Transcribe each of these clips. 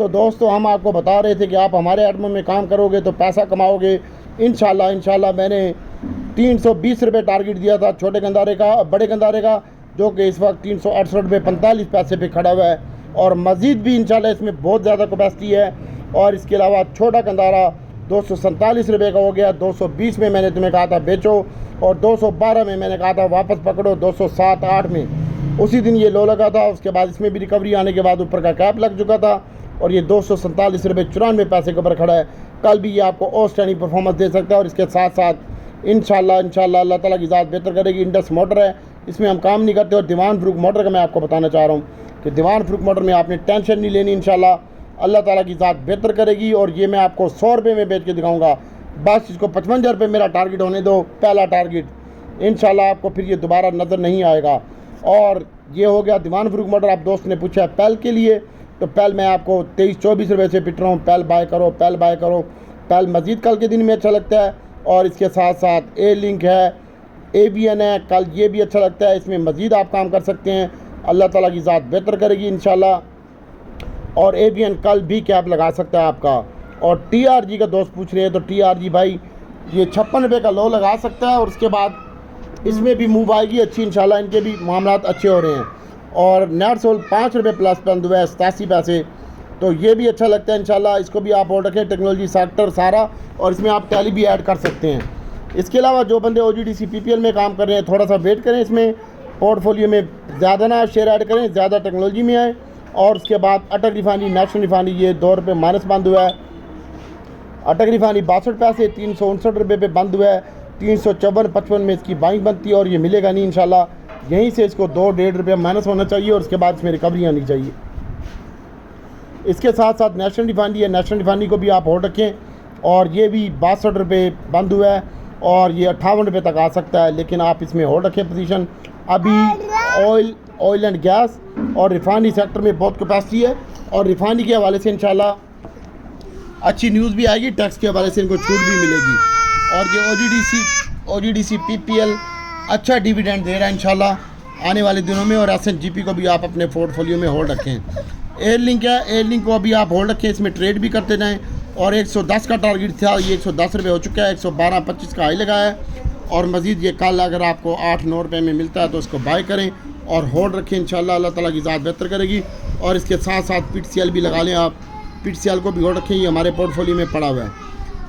तो दोस्तों हम आपको बता रहे थे कि आप हमारे एडमो में काम करोगे तो पैसा कमाओगे इंशाल्लाह। मैंने 320 रुपये टारगेट दिया था छोटे गंदारे का, बड़े गंदारे का, जो कि इस वक्त 368 रुपये 45 पैसे पे खड़ा हुआ है। और मज़ीद भी इंशाल्लाह इसमें बहुत ज़्यादा कैपेसिटी है। और इसके अलावा छोटा गंदारा 247 रुपये का हो गया। 220 में मैंने तुम्हें कहा था बेचो, और 212 में मैंने कहा था वापस पकड़ो। 207-8 में उसी दिन ये लो लगा था। उसके बाद इसमें भी रिकवरी आने के बाद ऊपर का कैप लग चुका था, और ये 247 रुपये 94 पैसे के ऊपर खड़ा है। कल भी ये आपको आउटस्टैंडिंग परफॉर्मेंस दे सकता है। और इसके साथ साथ इंशाल्लाह अल्लाह ताला की ज़ात बेहतर करेगी। इंडस मोटर है, इसमें हम काम नहीं करते। और दीवान फ़रूख मोटर का मैं आपको बताना चाह रहा हूँ कि दीवान फ़रूख मोटर में आपने टेंशन नहीं लेनी। इंशाल्लाह अल्लाह ताला की ज़ात बेहतर करेगी। और ये मैं आपको 100 रुपये में बेच के दिखाऊँगा। बस इसको 55 रुपये मेरा टारगेट होने दो, पहला टारगेट। इंशाल्लाह आपको फिर ये दोबारा नज़र नहीं आएगा। और ये हो गया दीवान फ़रूख मोटर। आप दोस्त ने पूछा है पैल के लिए, तो पैल मैं आपको 23-24 रुपये से पिट रहा हूँ। पैल बाय करो, पैल बाय करो। पैल मज़ीद कल के दिन में अच्छा लगता है। और इसके साथ साथ ए लिंक है, ABN है, कल ये भी अच्छा लगता है। इसमें मज़ीद आप काम कर सकते हैं। अल्लाह ताला की ज़ात बेहतर करेगी इंशाल्लाह। और ABN कल भी कैप लगा सकता है आपका। और TRG का दोस्त पूछ रहे हैं, तो TRG भाई ये 56 रुपये का लो लगा सकता है। और उसके बाद इसमें भी मूव आएगी अच्छी इंशाल्लाह। इनके भी मामलात अच्छे हो रहे हैं। और नेट सोल 5 रुपये प्लस बंद हुआ है 87 पैसे, तो ये भी अच्छा लगता है इंशाल्लाह। इसको भी आप ऑर्डर रखें, टेक्नोलॉजी सेक्टर सारा, और इसमें आप टैली भी ऐड कर सकते हैं। इसके अलावा जो बंदे OGDC PPL में काम कर रहे हैं, थोड़ा सा वेट करें। इसमें पोर्टफोलियो में ज़्यादा ना शेयर ऐड करें, ज़्यादा टेक्नोलॉजी में आए। और उसके बाद अटक रिफाइनरी, नेशनल रिफाइनरी, ये 2 रुपये माइनस बंद हुआ है। अटक रिफाइनरी 62 पैसे 359 रुपये पे बंद हुआ है। 354-55 में इसकी बाइंग बनती है, और ये मिलेगा नहीं इंशाल्लाह। यहीं से इसको 2-1.5 रुपये माइनस होना चाहिए, और उसके बाद इसमें रिकवरी आनी चाहिए। इसके साथ साथ नेशनल रिफाइनरी है, नेशनल रिफाइनरी को भी आप होल्ड रखें। और ये भी 62 रुपये बंद हुआ है, और ये 58 रुपये तक आ सकता है, लेकिन आप इसमें होल्ड रखें पोजीशन। अभी ऑयल एंड गैस और रिफाइनरी सेक्टर में बहुत कैपेसिटी है। और रिफाइनरी के हवाले से इंशाल्लाह अच्छी न्यूज़ भी आएगी, टैक्स के हवाले से इनको छूट भी मिलेगी। और ये OGDC PPL अच्छा डिविडेंड दे रहा है इंशाल्लाह आने वाले दिनों में। और SNGP को भी आप अपने पोर्टफोलियो में होल्ड रखें। एयर लिंक है, एयर लिंक को अभी आप होल्ड रखें, इसमें ट्रेड भी करते जाएँ। और 110 का टारगेट था, ये 110 रुपये हो चुका है। 112.25 का हाई लगाया है। और मज़ीद ये कल अगर आपको 8-9 रुपये में मिलता है तो इसको बाय करें और होल्ड रखें। इंशाल्लाह अल्लाह ताला की ज़ात बेहतर करेगी। और इसके साथ साथ PTCL भी लगा लें आप, PTCL को भी होल्ड रखें, ये हमारे पोर्टफोलियो में पड़ा हुआ है।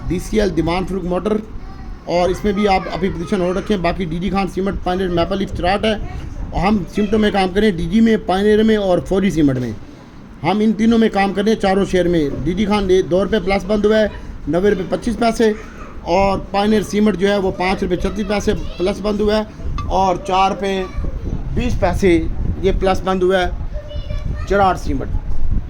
DCL दीवान फ़रूख मोटर, और इसमें भी आप अभी पोजीशन होल्ड रखें। बाकी DG Khan cement, Pioneer, maple leaf start है। और हम सीमेंटों में काम करें, DG में, पायनियर में और फौजी सीमेंट में। हम इन तीनों में काम करें, चारों शेयर में। DG खान 2 रुपये प्लस बंद हुआ है, 90 रुपये 25 पैसे। और पायनियर सीमेंट जो है वो 5 रुपये 36 पैसे प्लस बंद हुआ है। और 4 रुपये 20 पैसे ये प्लस बंद हुआ है चिराड़ सीमेंट,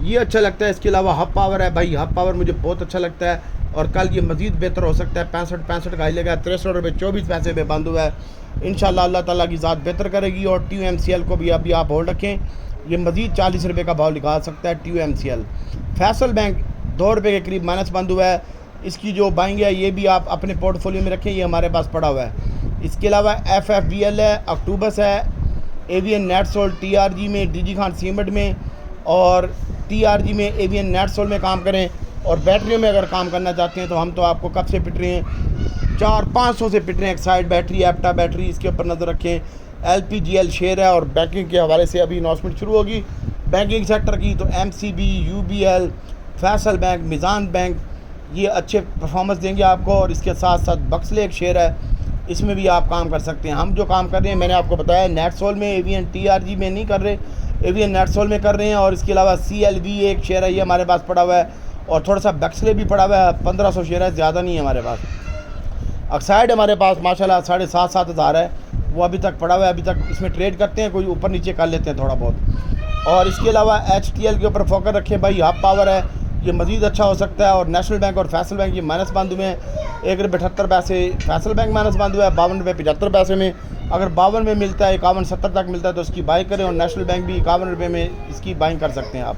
ये अच्छा लगता है। इसके अलावा हब पावर है भाई, हब पावर मुझे बहुत अच्छा लगता है। और कल ये मज़ीद बेहतर हो सकता है। 65 का हाई लगा, 63 रुपये 24 पैसे पे बंद हुआ है। इंशाल्लाह अल्लाह ताला की ज़ात बेहतर करेगी। और TUMCL को भी अभी आप होल्ड रखें, ये मज़ीद 40 रुपये का भाव निकाल सकता है TUMCL। फैसल बैंक 2 रुपये के करीब माइनस बंद हुआ है। इसकी जो बाइंग है ये भी आप अपने पोर्टफोलियो में रखें, ये हमारे पास पड़ा हुआ है। इसके अलावा FFBL है, अक्टूबस है, ABN नेट सोल, TRG में, DG खान सीमेंट में और TRG में, ABN नेट सोल में काम करें। और बैटरियों में अगर काम करना चाहते हैं तो हम तो आपको कब से पिट रहे हैं, 400-500 से पिट रहे हैं। एक्साइड बैटरी, एप्टा बैटरी, इसके ऊपर नज़र रखें। LPGL शेयर है। और बैंकिंग के हवाले से अभी अनाउंसमेंट शुरू होगी बैंकिंग सेक्टर की, तो MCB, UBL, Faisal bank, Meezan bank, ये अच्छे परफॉर्मेंस देंगे आपको। और इसके साथ साथ बक्सले एक शेयर है, इसमें भी आप काम कर सकते हैं। हम जो काम कर रहे हैं मैंने आपको बताया, नेट सोल में, ABN TRG में नहीं कर रहे, ABN नेट सोल में कर रहे हैं। और इसके अलावा CLV एक शेयर है, ये हमारे पास पड़ा हुआ है। और थोड़ा सा बक्सले भी पड़ा हुआ है, 1500 शेयर है, ज़्यादा नहीं है हमारे पास। ऑक्साइड हमारे पास माशाल्लाह 7,500 हज़ार है, वो अभी तक पड़ा हुआ है। अभी तक इसमें ट्रेड करते हैं, कोई ऊपर नीचे कर लेते हैं थोड़ा बहुत। और इसके अलावा HTL के ऊपर फोकस रखें भाई, हब पावर है, ये मज़ीद अच्छा हो सकता है। और नेशनल बैंक और फैसल बैंक ये माइनस बंद हुए हैं, 1 रुपये 78 पैसे फैसल बैंक माइनस बंद हुआ है, 52 रुपये 75 पैसे में। अगर 52 में मिलता है, 51-70 तक मिलता है तो इसकी बाई करें। और नेशनल बैंक भी 51 रुपये में इसकी बाइंग कर सकते हैं आप।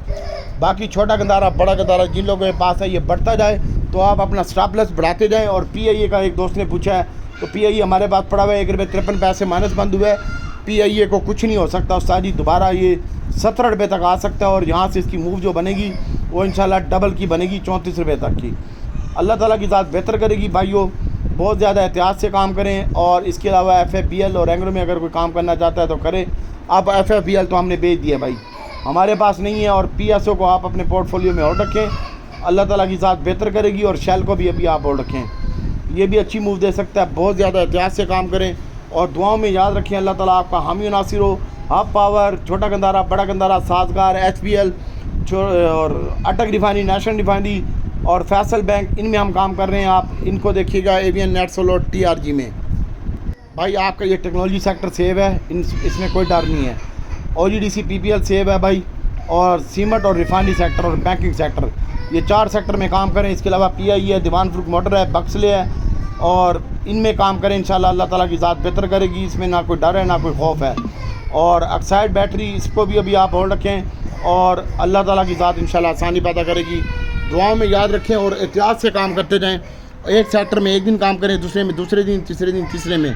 बाकी छोटा गंदारा, बड़ा गंदारा जिन लोगों के पास है ये बढ़ता जाए तो आप अपना स्टॉप लॉस बढ़ाते जाएँ। और PIA का एक दोस्त ने पूछा है, तो PIA हमारे पास पड़ा हुआ है, 1 रुपये 53 पैसे माइनस बंद हुआ है। PIA को कुछ नहीं हो सकता उस्ताद जी, दोबारा ये 17 रुपये तक आ सकता है। और यहाँ से इसकी मूव जो बनेगी वो इंशाल्लाह डबल की बनेगी 34 रुपये तक की। अल्लाह ताला की ज़ात बेहतर करेगी भाइयों। बहुत ज़्यादा एहतियात से काम करें। और इसके अलावा FFBL और एंग्रो में अगर कोई काम करना चाहता है तो करें। अब FFBL तो हमने बेच दिया भाई, हमारे पास नहीं है। और PSO को आप अपने पोर्टफोलियो में और रखें, अल्लाह ताला की ज़ात बेहतर करेगी। और शेल को भी अभी आप और रखें, ये भी अच्छी मूव दे सकता है। बहुत ज़्यादा एहतियात से काम करें और दुआओं में याद रखें। अल्लाह ताला आपका हामी नासिर हो। हब पावर, छोटा गंदारा, बड़ा गंदारा, साजगार, HPL और अटक रिफाइनरी, नेशनल रिफाइनरी और फैसल बैंक, इनमें हम काम कर रहे हैं। आप इनको देखिएगा एवियन, नेटसोल और TRG में। भाई आपका ये टेक्नोलॉजी सेक्टर सेव है, इसमें कोई डर नहीं है। OGDC PPL सेव है भाई। और सीमेंट और रिफाइनरी सेक्टर और बैंकिंग सेक्टर, ये 4 सेक्टर में काम करें। इसके अलावा PI है, दीवान फरूख मोटर है, बक्सले है, और इनमें काम करें। इंशाल्लाह अल्लाह ताला की ज़ात बेहतर करेगी। इसमें ना कोई डर है ना कोई खौफ है। और ऑक्साइड बैटरी, इसको भी अभी आप होल्ड रखें और अल्लाह ताला की ज़ात इंशाल्लाह आसानी पैदा करेगी। दुआओं में याद रखें और एहतियात से काम करते जाएं। एक सेक्टर में एक दिन काम करें, दूसरे में दूसरे दिन, तीसरे दिन तीसरे में।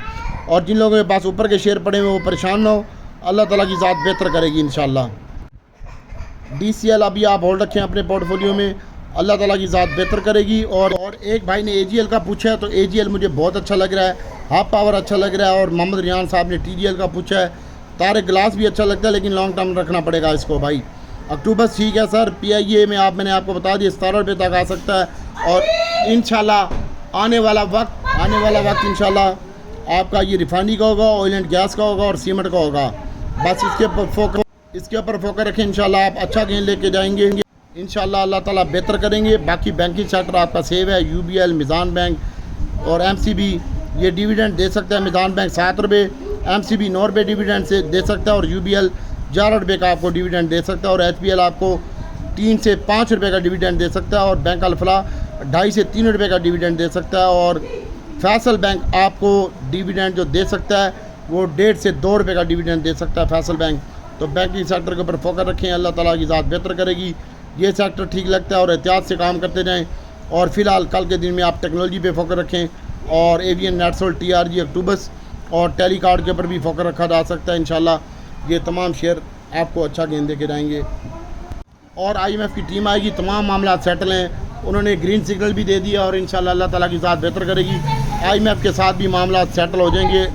और जिन लोगों के पास ऊपर के शेयर पड़े हुए वो परेशान ना हो, अल्लाह ताला की ज़ात बेहतर करेगी इंशाल्लाह। DCL अभी आप होल्ड रखें अपने पोर्टफोलियो में, अल्लाह ताला की ज़ात बेहतर करेगी। और एक भाई ने AGL का पूछा है, तो AGL मुझे बहुत अच्छा लग रहा है, हब पावर अच्छा लग रहा है। और मोहम्मद रियान साहब ने TGL का पूछा है। तारे ग्लास भी अच्छा लगता है, लेकिन लॉन्ग टर्म रखना पड़ेगा इसको भाई। अक्टूबस ठीक है सर। PIA में मैंने आपको बता दिया 17 रुपये तक आ सकता है। और इंशाल्लाह आने वाला वक्त इंशाल्लाह आपका ये रिफाइनरी का होगा, ऑयल एंड गैस का होगा और सीमेंट का होगा। बस इसके ऊपर फोकस रखें। इंशाल्लाह आप अच्छा गेन लेके जाएंगे। इंशाल्लाह अल्लाह ताला बेहतर करेंगे। बाकी बैंकिंग सेक्टर आपका सेव है। UBL, मिज़ान बैंक और MCB ये डिविडेंड दे सकता है। मिज़ान बैंक 7 रुपये, MCB 9 रुपये डिविडेंड से दे सकता है और UBL 11 रुपये का आपको डिविडेंड दे सकता है। और HPL आपको 3 से 5 रुपये का डिविडेंड दे सकता है। और बैंक अल्फला 2.5 से 3 रुपये का डिविडेंड दे सकता है। और फैसल बैंक आपको डिविडेंड जो दे सकता है वो 1.5 से 2 रुपये का डिविडेंड दे सकता है फैसल बैंक। तो बैंकिंग सेक्टर के ऊपर फोकस रखें, अल्लाह ताला की ज़ात बेहतर करेगी। ये सेक्टर ठीक लगता है और एहतियात से काम करते जाएं। और फ़िलहाल कल के दिन में आप टेक्नोलॉजी पे फोकस रखें और एवियन, नेटसोल, TRG, अक्टूबस और टेलीकार्ड के ऊपर भी फोकस रखा जा सकता है। इंशाल्लाह ये तमाम शेयर आपको अच्छा गेंद दे के जाएंगे। और IMF की टीम आएगी, तमाम मामला सेटल हैं, उन्होंने ग्रीन सिग्नल भी दे दिया और इंशाल्लाह अल्लाह ताला की ज़ात बेहतर करेगी। IMF के साथ भी मामला सेटल हो जाएंगे,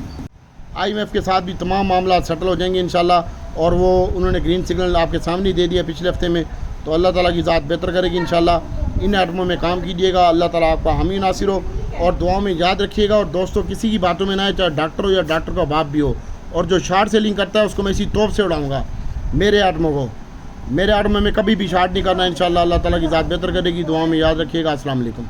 IMF के साथ भी तमाम मामला सेटल हो जाएंगे इंशाल्लाह। और वो उन्होंने ग्रीन सिग्नल आपके सामने दे दिया पिछले हफ्ते में। तो अल्लाह ताला की ज़ात बेहतर करेगी इंशाल्लाह। इन आइटमों में काम कीजिएगा, अल्लाह ताला आपका हामी नासिर हो। और दुआओं में याद रखिएगा। और दोस्तों किसी की बातों में ना आए, चाहे डॉक्टर हो या डॉक्टर का बाप भी हो। और जो शार्ट सेलिंग करता है उसको मैं इसी तोप से उड़ाऊँगा। मेरे आइटमों में कभी भी शार्ट नहीं करना इंशाल्लाह। अल्लाह ताला की ज़ात बेहतर करेगी। दुआओं में याद रखिएगा। अस्सलाम वालेकुम।